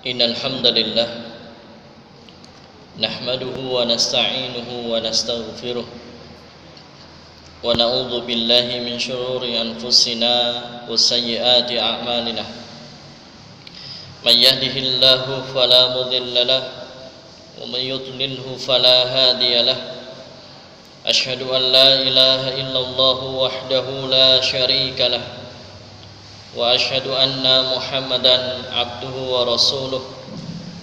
Innal hamdalillah nahmaduhu wa nasta'inuhu wa nastaghfiruh wa na'udzu billahi min shururi anfusina wa sayyiati a'malina. May yahdihillahu fala mudilla lahu wa may yudlilhu fala hadiya lahu. Asyhadu an la ilaha illallah wahdahu la syarika lahu wa asyhadu anna Muhammadan abduhu wa rasuluh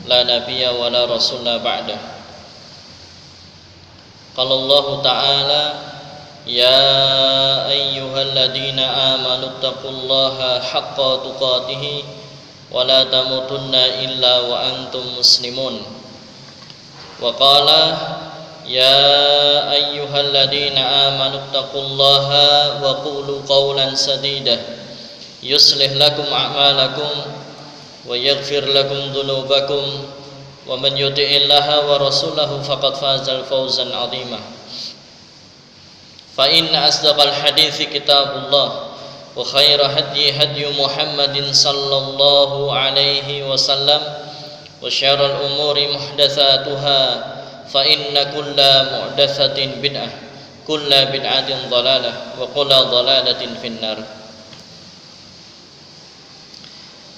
la nabiyya wa la rasula ba'dah. Qala Allah ta'ala ya ayyuhalladzina amanu taqullaha haqqa tuqatih wa la tamutunna illa wa antum muslimun. Wa qala ya ayyuhalladzina amanu taqullaha wa qulu qawlan sadida yuslih lakum a'malakum wa yaghfir lakum dhunubakum wa man yuti'illaha wa rasulahu faqad fazal fawzan 'azima. Fa inna asdaqal hadithi kitabullah wa khaira hadyi hadyu Muhammadin sallallahu alaihi wasallam wa syarrul umuri muhdatsatuha fa inna kulla muhdatsatin bid'ah kulla bid'atin dhalalah wa kulla dhalalatin finnar.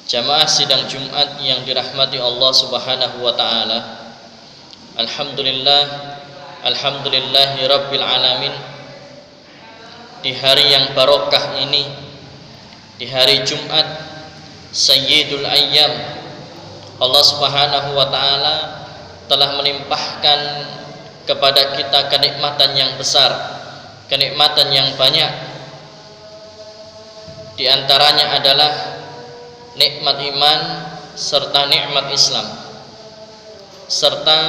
Jamaah sidang Jumat yang dirahmati Allah Subhanahu wa taala. Alhamdulillahi rabbil alamin. Di hari yang barokah ini, di hari Jumat Sayyidul Ayyam, Allah Subhanahu wa taala telah melimpahkan kepada kita kenikmatan yang besar, kenikmatan yang banyak. Di antaranya adalah nikmat iman serta nikmat Islam, serta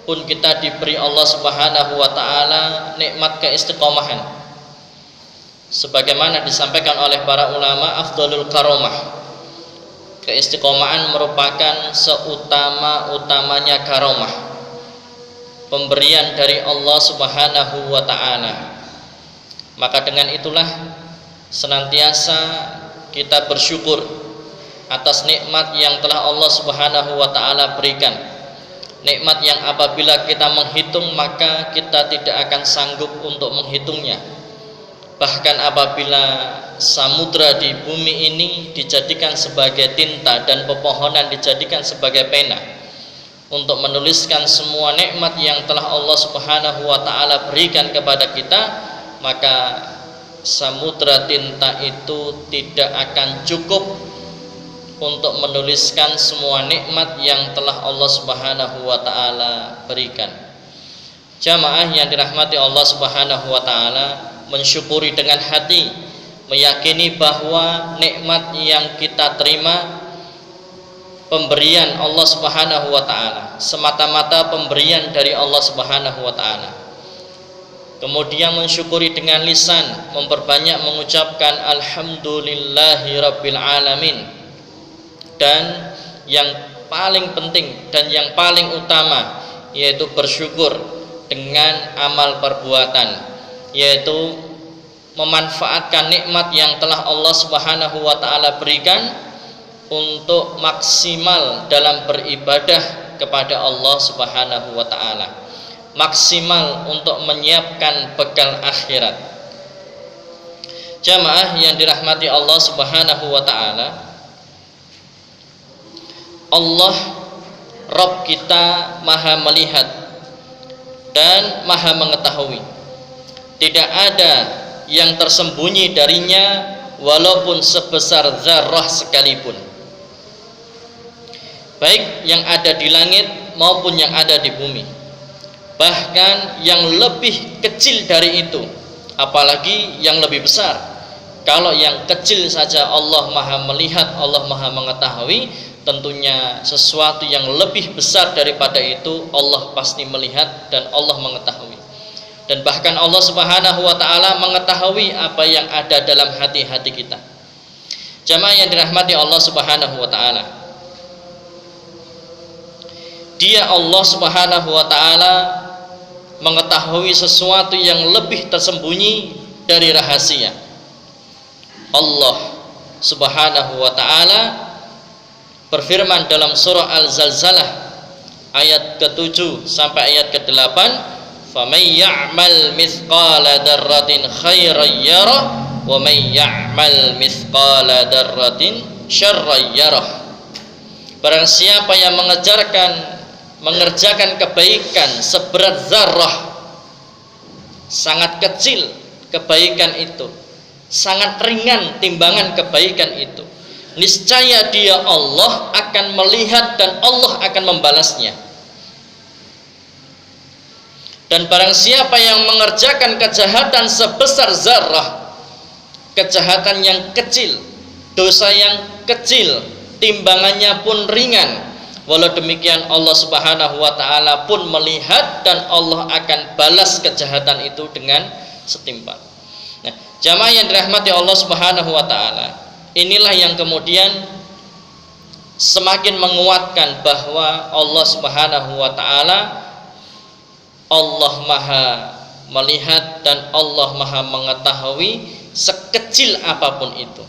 pun kita diberi Allah Subhanahu wa taala nikmat keistiqomahan, sebagaimana disampaikan oleh para ulama afdhalul karamah. Keistiqomahan merupakan seutama-utamanya karamah, pemberian dari Allah Subhanahu wa taala. Maka dengan itulah senantiasa kita bersyukur atas nikmat yang telah Allah Subhanahu wa taala berikan. Nikmat yang apabila kita menghitung maka kita tidak akan sanggup untuk menghitungnya. Bahkan apabila samudra di bumi ini dijadikan sebagai tinta dan pepohonan dijadikan sebagai pena untuk menuliskan semua nikmat yang telah Allah Subhanahu wa taala berikan kepada kita, maka samudra tinta itu tidak akan cukup untuk menuliskan semua nikmat yang telah Allah Subhanahu wa taala berikan. Jamaah yang dirahmati Allah Subhanahu wa taala, mensyukuri dengan hati, meyakini bahwa nikmat yang kita terima pemberian Allah Subhanahu wa taala, semata-mata pemberian dari Allah Subhanahu wa taala. Kemudian mensyukuri dengan lisan, memperbanyak mengucapkan alhamdulillahi rabbil alamin. Dan yang paling penting dan yang paling utama yaitu bersyukur dengan amal perbuatan, yaitu memanfaatkan nikmat yang telah Allah Subhanahu wa taala berikan untuk maksimal dalam beribadah kepada Allah Subhanahu wa taala, maksimal untuk menyiapkan bekal akhirat. Jamaah yang dirahmati Allah Subhanahu wa taala, Allah Rabb kita maha melihat dan maha mengetahui. Tidak ada yang tersembunyi darinya walaupun sebesar zarrah sekalipun, baik yang ada di langit maupun yang ada di bumi. Bahkan yang lebih kecil dari itu, apalagi yang lebih besar. Kalau yang kecil saja Allah maha melihat, Allah maha mengetahui, tentunya sesuatu yang lebih besar daripada itu Allah pasti melihat dan Allah mengetahui. Dan bahkan Allah Subhanahu wa taala mengetahui apa yang ada dalam hati-hati kita. Jamaah yang dirahmati Allah Subhanahu wa taala, Dia Allah Subhanahu wa taala mengetahui sesuatu yang lebih tersembunyi dari rahasia. Allah Subhanahu wa taala berfirman dalam surah Al-Zalzalah ayat ke-7 sampai ayat ke-8, "Faman ya'mal mithqala dzarratin khairan yarah wa man ya'mal mithqala dzarratin syarran yarah." Barang siapa yang mengerjakan kebaikan seberat zarrah, sangat kecil kebaikan itu, sangat ringan timbangan kebaikan itu, niscaya dia Allah akan melihat dan Allah akan membalasnya. Dan barang siapa yang mengerjakan kejahatan sebesar zarrah, kejahatan yang kecil, dosa yang kecil, timbangannya pun ringan, walau demikian Allah Subhanahu wa ta'ala pun melihat dan Allah akan balas kejahatan itu dengan setimpal. Nah, jamaah yang dirahmati Allah Subhanahu wa ta'ala, inilah yang kemudian semakin menguatkan bahwa Allah Subhanahu wa ta'ala, Allah Maha melihat dan Allah Maha mengetahui sekecil apapun itu.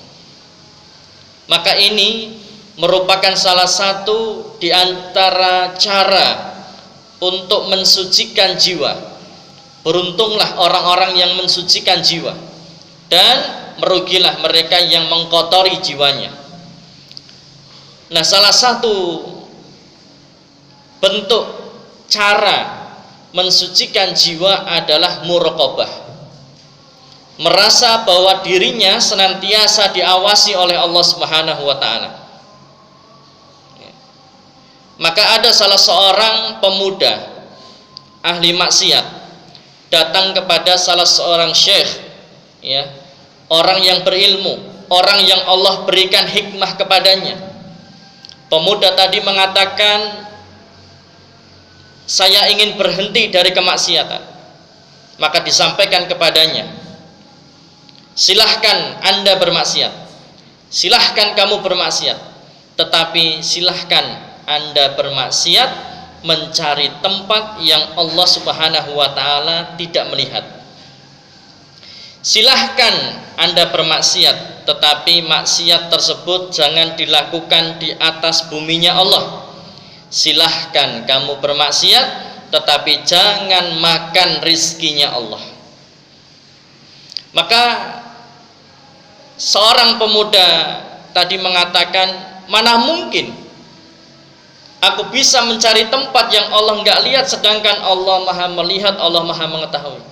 Maka ini merupakan salah satu di antara cara untuk mensucikan jiwa. Beruntunglah orang-orang yang mensucikan jiwa, dan merugilah mereka yang mengkotori jiwanya. Nah, salah satu bentuk cara mensucikan jiwa adalah muraqabah, merasa bahwa dirinya senantiasa diawasi oleh Allah Subhanahu wa ta'ala. Maka ada salah seorang pemuda ahli maksiat datang kepada salah seorang syekh, ya, orang yang berilmu, orang yang Allah berikan hikmah kepadanya. Pemuda tadi mengatakan, saya ingin berhenti dari kemaksiatan. Maka disampaikan kepadanya, silahkan Anda bermaksiat, silahkan kamu bermaksiat, tetapi silahkan Anda bermaksiat mencari tempat yang Allah Subhanahu wa ta'ala tidak melihat. Silahkan Anda bermaksiat, tetapi maksiat tersebut jangan dilakukan di atas buminya Allah. Silahkan kamu bermaksiat, tetapi jangan makan rizkinya Allah. Maka seorang pemuda tadi mengatakan, mana mungkin aku bisa mencari tempat yang Allah enggak lihat, sedangkan Allah Maha melihat, Allah Maha mengetahui.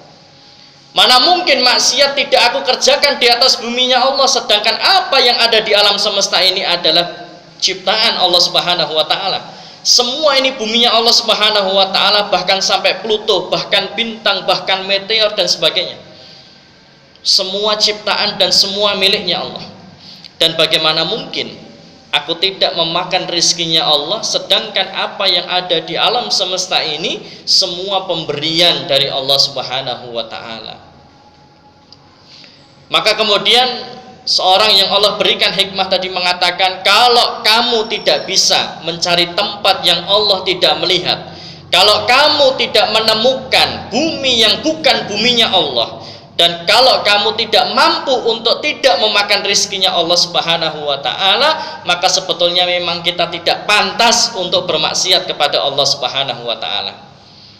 Mana mungkin maksiat tidak aku kerjakan di atas buminya Allah, sedangkan apa yang ada di alam semesta ini adalah ciptaan Allah Subhanahu wa ta'ala. Semua ini buminya Allah Subhanahu wa ta'ala, bahkan sampai Pluto, bahkan bintang, bahkan meteor dan sebagainya. Semua ciptaan dan semua miliknya Allah. Dan bagaimana mungkin aku tidak memakan rizkinya Allah, sedangkan apa yang ada di alam semesta ini semua pemberian dari Allah Subhanahu wa ta'ala. Maka kemudian seorang yang Allah berikan hikmah tadi mengatakan, kalau kamu tidak bisa mencari tempat yang Allah tidak melihat, kalau kamu tidak menemukan bumi yang bukan buminya Allah, dan kalau kamu tidak mampu untuk tidak memakan rizkinya Allah Subhanahu wa ta'ala, maka sebetulnya memang kita tidak pantas untuk bermaksiat kepada Allah Subhanahu wa ta'ala.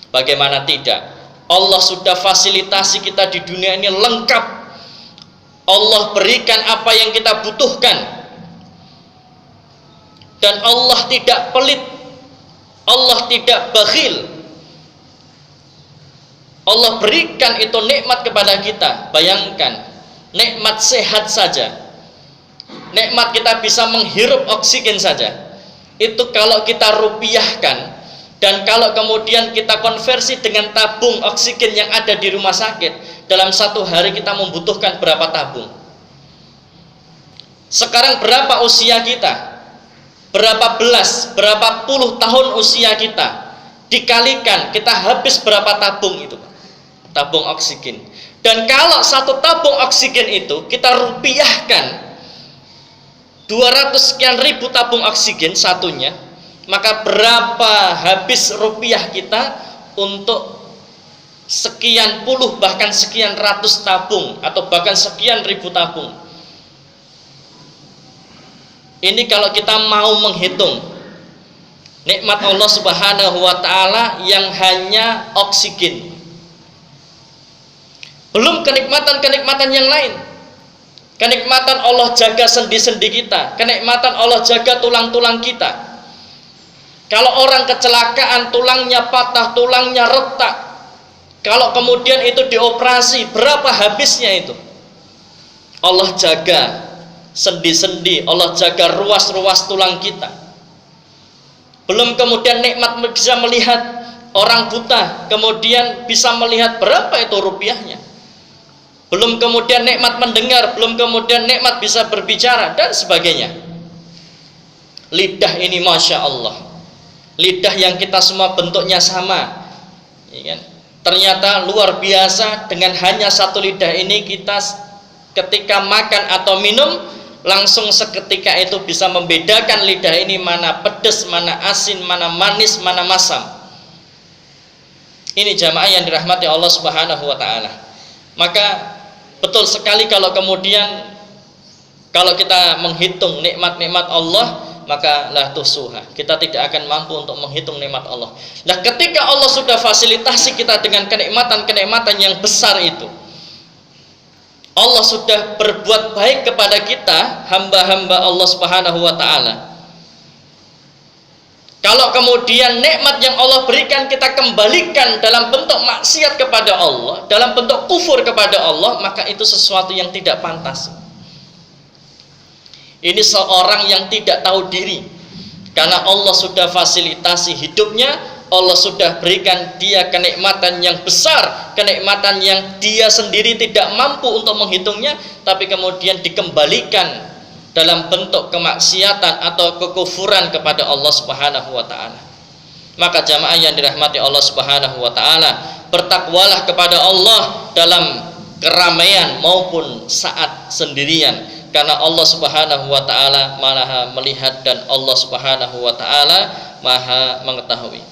Bagaimana tidak? Allah sudah fasilitasi kita di dunia ini lengkap. Allah berikan apa yang kita butuhkan, dan Allah tidak pelit, Allah tidak bakhil. Allah berikan itu nikmat kepada kita. Bayangkan, nikmat sehat saja, nikmat kita bisa menghirup oksigen saja, itu kalau kita rupiahkan, dan kalau kemudian kita konversi dengan tabung oksigen yang ada di rumah sakit, dalam satu hari kita membutuhkan berapa tabung? Sekarang berapa usia kita? Berapa belas, berapa puluh tahun usia kita? Dikalikan, kita habis berapa tabung itu? Tabung oksigen. Dan kalau satu tabung oksigen itu kita rupiahkan 200 sekian ribu tabung oksigen satunya, maka berapa habis rupiah kita untuk sekian puluh bahkan sekian ratus tabung atau bahkan sekian ribu tabung. Ini kalau kita mau menghitung nikmat Allah Subhanahu wa taala yang hanya oksigen. Belum kenikmatan-kenikmatan yang lain. Kenikmatan Allah jaga sendi-sendi kita, kenikmatan Allah jaga tulang-tulang kita. Kalau orang kecelakaan, tulangnya patah, tulangnya retak, kalau kemudian itu dioperasi, berapa habisnya itu? Allah jaga sendi-sendi, Allah jaga ruas-ruas tulang kita. Belum kemudian nikmat bisa melihat, orang buta kemudian bisa melihat, berapa itu rupiahnya? Belum kemudian nikmat mendengar, belum kemudian nikmat bisa berbicara dan sebagainya. Lidah ini Masya Allah, lidah yang kita semua bentuknya sama, ya kan? Ternyata luar biasa, dengan hanya satu lidah ini kita ketika makan atau minum langsung seketika itu bisa membedakan lidah ini mana pedas, mana asin, mana manis, mana masam. Ini jamaah yang dirahmati Allah Subhanahu wa taala. Maka betul sekali kalau kemudian kalau kita menghitung nikmat-nikmat Allah, maka la tusuha, kita tidak akan mampu untuk menghitung nikmat Allah. Nah, ketika Allah sudah fasilitasi kita dengan kenikmatan-kenikmatan yang besar itu, Allah sudah berbuat baik kepada kita, hamba-hamba Allah Subhanahu wa taala. Kalau kemudian nikmat yang Allah berikan kita kembalikan dalam bentuk maksiat kepada Allah, dalam bentuk kufur kepada Allah, maka itu sesuatu yang tidak pantas. Ini seorang yang tidak tahu diri, karena Allah sudah fasilitasi hidupnya, Allah sudah berikan dia kenikmatan yang besar, kenikmatan yang dia sendiri tidak mampu untuk menghitungnya, tapi kemudian dikembalikan dalam bentuk kemaksiatan atau kekufuran kepada Allah Subhanahu wa taala. Maka jamaah yang dirahmati Allah Subhanahu wa taala, bertakwalah kepada Allah dalam keramaian maupun saat sendirian, karena Allah Subhanahu wa taala Maha melihat dan Allah Subhanahu wa taala Maha mengetahui.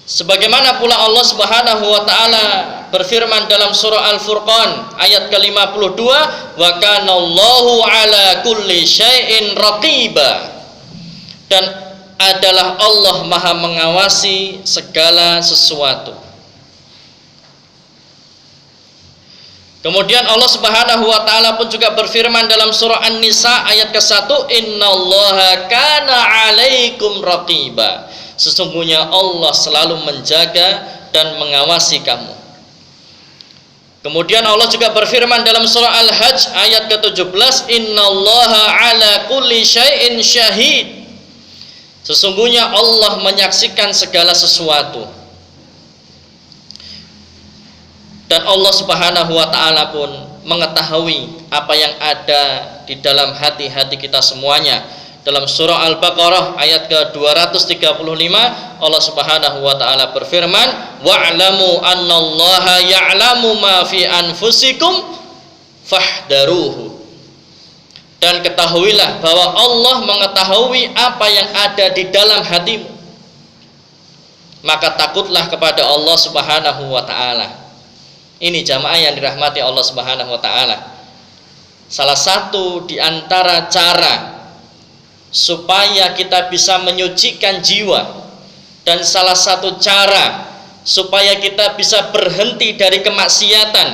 Sebagaimana pula Allah Subhanahu wa taala berfirman dalam surah Al-Furqan ayat ke-52, wa kanallahu ala kulli syai'in raqiba, dan adalah Allah Maha mengawasi segala sesuatu. Kemudian Allah Subhanahu wa taala pun juga berfirman dalam surah An-Nisa ayat ke-1, innallaha kana 'alaikum raqiba, sesungguhnya Allah selalu menjaga dan mengawasi kamu. Kemudian Allah juga berfirman dalam surah Al-Hajj ayat ke-17, innallaha 'ala kulli syai'in syahid, sesungguhnya Allah menyaksikan segala sesuatu. Dan Allah Subhanahu wa taala pun mengetahui apa yang ada di dalam hati-hati kita semuanya. Dalam surah Al-Baqarah ayat ke-235 Allah Subhanahu wa taala berfirman, wa'lamu annallaha ya'lamu ma fi anfusikum fahdaruhu, dan ketahuilah bahwa Allah mengetahui apa yang ada di dalam hatimu, maka takutlah kepada Allah Subhanahu wa taala. Ini jamaah yang dirahmati Allah Subhanahu wa taala. Salah satu di antara cara supaya kita bisa menyucikan jiwa, dan salah satu cara supaya kita bisa berhenti dari kemaksiatan,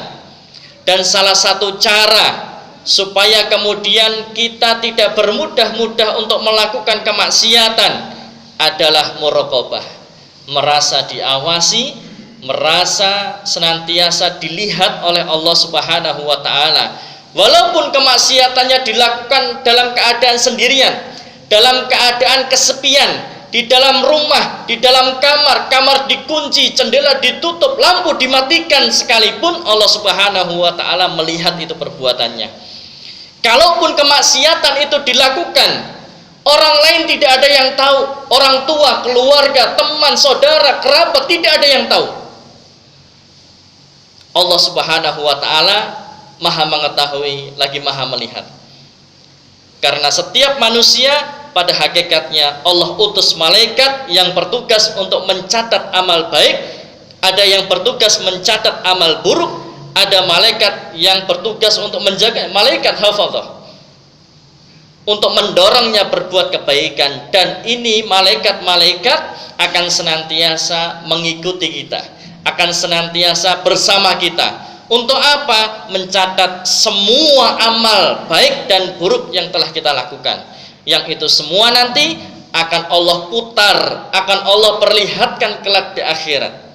dan salah satu cara supaya kemudian kita tidak bermudah-mudah untuk melakukan kemaksiatan adalah muraqabah, merasa diawasi, merasa senantiasa dilihat oleh Allah Subhanahu wa taala. Walaupun kemaksiatannya dilakukan dalam keadaan sendirian, dalam keadaan kesepian, di dalam rumah, di dalam kamar dikunci, jendela ditutup, lampu dimatikan sekalipun, Allah Subhanahu wa taala melihat itu perbuatannya. Kalaupun kemaksiatan itu dilakukan, orang lain tidak ada yang tahu, orang tua, keluarga, teman, saudara, kerabat tidak ada yang tahu. Allah Subhanahu wa taala Maha mengetahui lagi Maha melihat. Karena setiap manusia pada hakikatnya Allah utus malaikat yang bertugas untuk mencatat amal baik, ada yang bertugas mencatat amal buruk, ada malaikat yang bertugas untuk menjaga, malaikat hafadzah. untuk mendorongnya berbuat kebaikan, dan ini malaikat-malaikat akan senantiasa mengikuti kita, akan senantiasa bersama kita. Untuk apa? Mencatat semua amal baik dan buruk yang telah kita lakukan, yang itu semua nanti akan Allah putar, akan Allah perlihatkan kelak di akhirat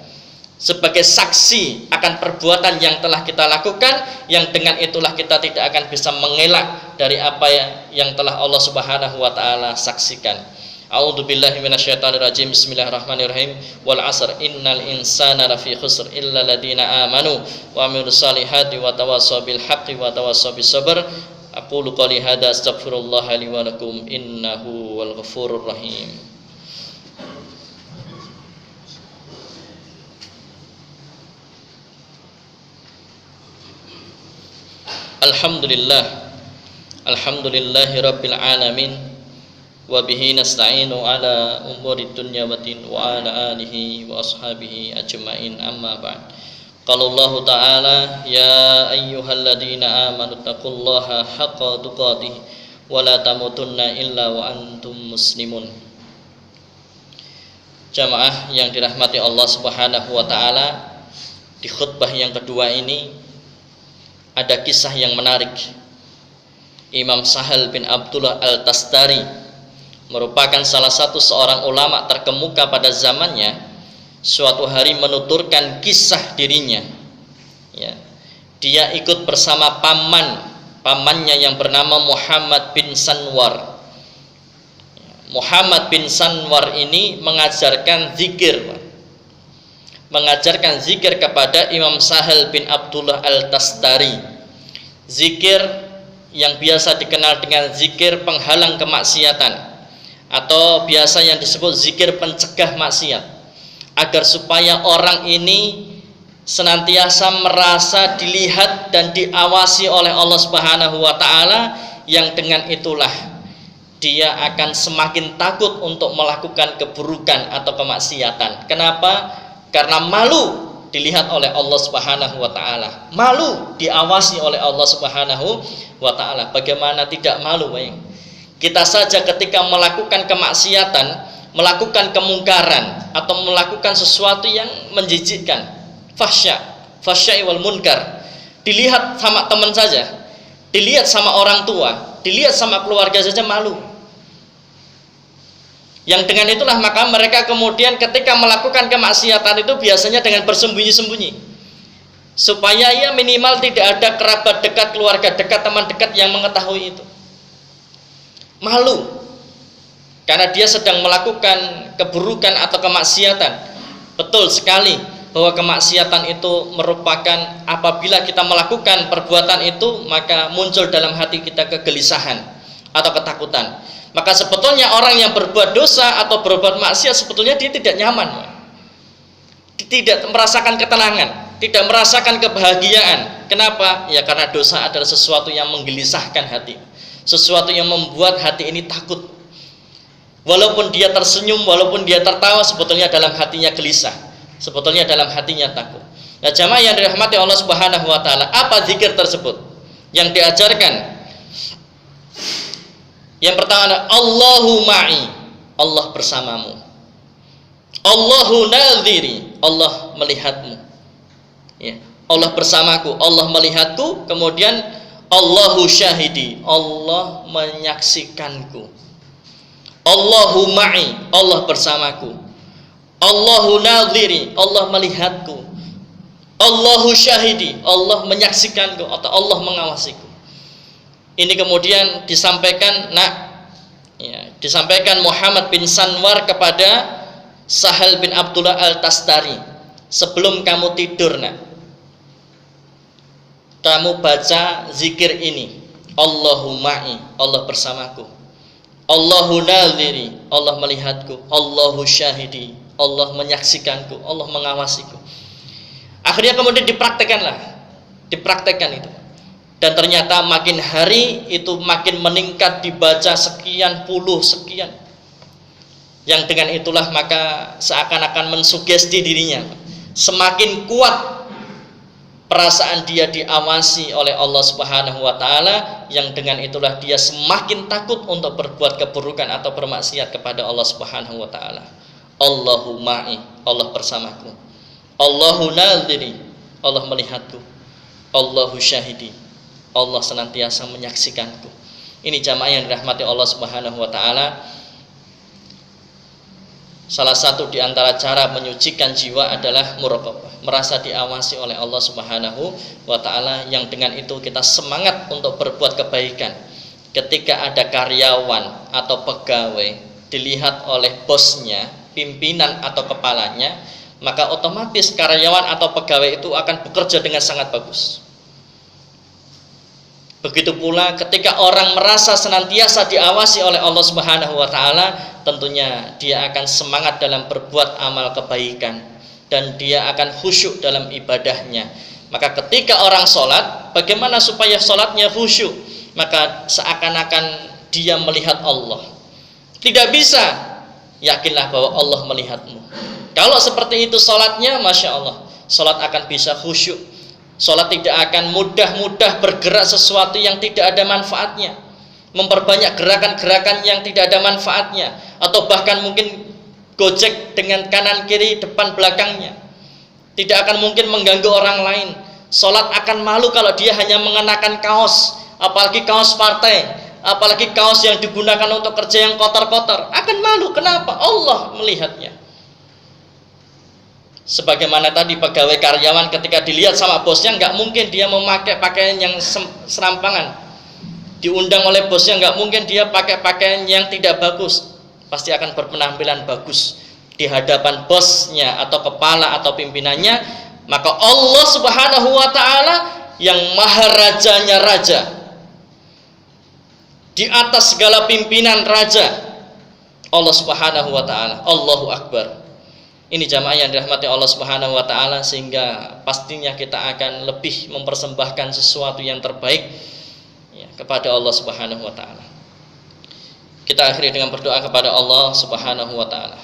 sebagai saksi akan perbuatan yang telah kita lakukan, yang dengan itulah kita tidak akan bisa mengelak dari apa yang telah Allah Subhanahu wa taala saksikan. A'udzubillahi minasyaitonirrajim. Bismillahirrahmanirrahim. Wal 'asr innal insana lafi khusr illa alladziina aamanu wa 'amilus shalihati wa tawassaw bil haqqi wa tawassaw bis sabr. Aqulu qouli hadza astaghfirullah li wa lakum innahu wal ghafurur rahim. Alhamdulillahi rabbil alamin, wa bihi nasta'inu ala umuri dunya waddin, wa ala alihi wa ashabihi ajma'in, amma ba'd. Qala Allah ta'ala, ya ayyuhalladzina amanu taqullaha haqqa tuqatih wa la tamutunna illa wa antum muslimun. Jamaah yang dirahmati Allah Subhanahu wa taala, di khutbah yang kedua ini ada kisah yang menarik. Imam Sahal bin Abdullah Al-Tastari merupakan salah satu seorang ulama terkemuka pada zamannya. Suatu hari menuturkan kisah dirinya, ya, dia ikut bersama pamannya yang bernama Muhammad bin Sanwar. Muhammad bin Sanwar ini mengajarkan zikir kepada Imam Sahal bin Abdullah Al-Tastari. Zikir yang biasa dikenal dengan zikir penghalang kemaksiatan, atau biasa yang disebut zikir pencegah maksiat, agar supaya orang ini senantiasa merasa dilihat dan diawasi oleh Allah Subhanahu wa taala, yang dengan itulah dia akan semakin takut untuk melakukan keburukan atau kemaksiatan. Kenapa? Karena malu dilihat oleh Allah Subhanahu wa taala, malu diawasi oleh Allah Subhanahu wa taala. Bagaimana tidak malu, bayang? Kita saja ketika melakukan kemaksiatan, melakukan kemungkaran atau melakukan sesuatu yang menjijikkan, fahsya wal munkar, dilihat sama teman saja, dilihat sama orang tua, dilihat sama keluarga saja malu. Yang dengan itulah maka mereka kemudian ketika melakukan kemaksiatan itu biasanya dengan bersembunyi-sembunyi, supaya ia minimal tidak ada kerabat dekat, keluarga dekat, teman dekat yang mengetahui itu. Malu karena dia sedang melakukan keburukan atau kemaksiatan. Betul sekali bahwa kemaksiatan itu merupakan, apabila kita melakukan perbuatan itu, maka muncul dalam hati kita kegelisahan atau ketakutan. Maka sebetulnya orang yang berbuat dosa atau berbuat maksiat sebetulnya dia tidak nyaman, tidak merasakan ketenangan, tidak merasakan kebahagiaan. Kenapa? Ya karena dosa adalah sesuatu yang menggelisahkan hati, sesuatu yang membuat hati ini takut. Walaupun dia tersenyum, walaupun dia tertawa, sebetulnya dalam hatinya gelisah, sebetulnya dalam hatinya takut. Nah, jamaah yang dirahmati Allah Subhanahu wa taala, apa zikir tersebut yang diajarkan? Yang pertama adalah Allahu ma'i, Allah bersamamu. Allahu nadhiri, Allah melihatmu. Ya, Allah bersamaku, Allah melihatku. Kemudian Allahu syahidi, Allah menyaksikanku. Allahu ma'i, Allah bersamaku. Allahu nadhiri, Allah melihatku. Allahu syahidi, Allah menyaksikanku atau Allah mengawasiku. Ini kemudian disampaikan, disampaikan Muhammad bin Sanwar kepada Sahal bin Abdullah Al-Tastari. Sebelum kamu tidur, kamu baca zikir ini. Allahu ma'i, Allah bersamaku. Allahu nadhiri, Allah melihatku. Allahu syahidi, Allah menyaksikanku, Allah mengawasiku. Akhirnya kemudian dipraktekkan itu. Dan ternyata makin hari itu makin meningkat, dibaca sekian puluh, sekian. Yang dengan itulah maka seakan-akan mensugesti dirinya. Semakin kuat perasaan dia diawasi oleh Allah Subhanahu wa taala, yang dengan itulah dia semakin takut untuk berbuat keburukan atau bermaksiat kepada Allah Subhanahu wa taala. Allahu ma'i, Allah bersamaku. Allahu nadhiri, Allah melihatku. Allahu syahidi, Allah senantiasa menyaksikanku. Ini jamaah yang dirahmati Allah Subhanahu wa taala. Salah satu di antara cara menyucikan jiwa adalah muraqabah, merasa diawasi oleh Allah Subhanahu wa taala, yang dengan itu kita semangat untuk berbuat kebaikan. Ketika ada karyawan atau pegawai dilihat oleh bosnya, pimpinan atau kepalanya, maka otomatis karyawan atau pegawai itu akan bekerja dengan sangat bagus. Begitu pula ketika orang merasa senantiasa diawasi oleh Allah Subhanahu wa taala, tentunya dia akan semangat dalam berbuat amal kebaikan dan dia akan khusyuk dalam ibadahnya. Maka ketika orang sholat, bagaimana supaya sholatnya khusyuk? Maka seakan-akan dia melihat Allah. Tidak bisa, yakinlah bahwa Allah melihatmu. Kalau seperti itu sholatnya, Masya Allah, sholat akan bisa khusyuk. Sholat tidak akan mudah-mudah bergerak sesuatu yang tidak ada manfaatnya, memperbanyak gerakan-gerakan yang tidak ada manfaatnya, atau bahkan mungkin gojek dengan kanan kiri depan belakangnya. Tidak akan mungkin mengganggu orang lain. Sholat akan malu kalau dia hanya mengenakan kaos, apalagi kaos partai, apalagi kaos yang digunakan untuk kerja yang kotor-kotor. Akan malu, kenapa? Allah melihatnya. Sebagaimana tadi pegawai karyawan ketika dilihat sama bosnya, nggak mungkin dia memakai pakaian yang serampangan. Diundang oleh bosnya, nggak mungkin dia pakai pakaian yang tidak bagus. Pasti akan berpenampilan bagus di hadapan bosnya atau kepala atau pimpinannya. Maka Allah Subhanahu wa taala yang maha rajanya raja, di atas segala pimpinan raja, Allah Subhanahu wa taala, Allahu Akbar. Ini jamaah yang dirahmati Allah Subhanahu wa taala, sehingga pastinya kita akan lebih mempersembahkan sesuatu yang terbaik ya, kepada Allah Subhanahu wa taala. Kita akhiri dengan berdoa kepada Allah Subhanahu wa taala.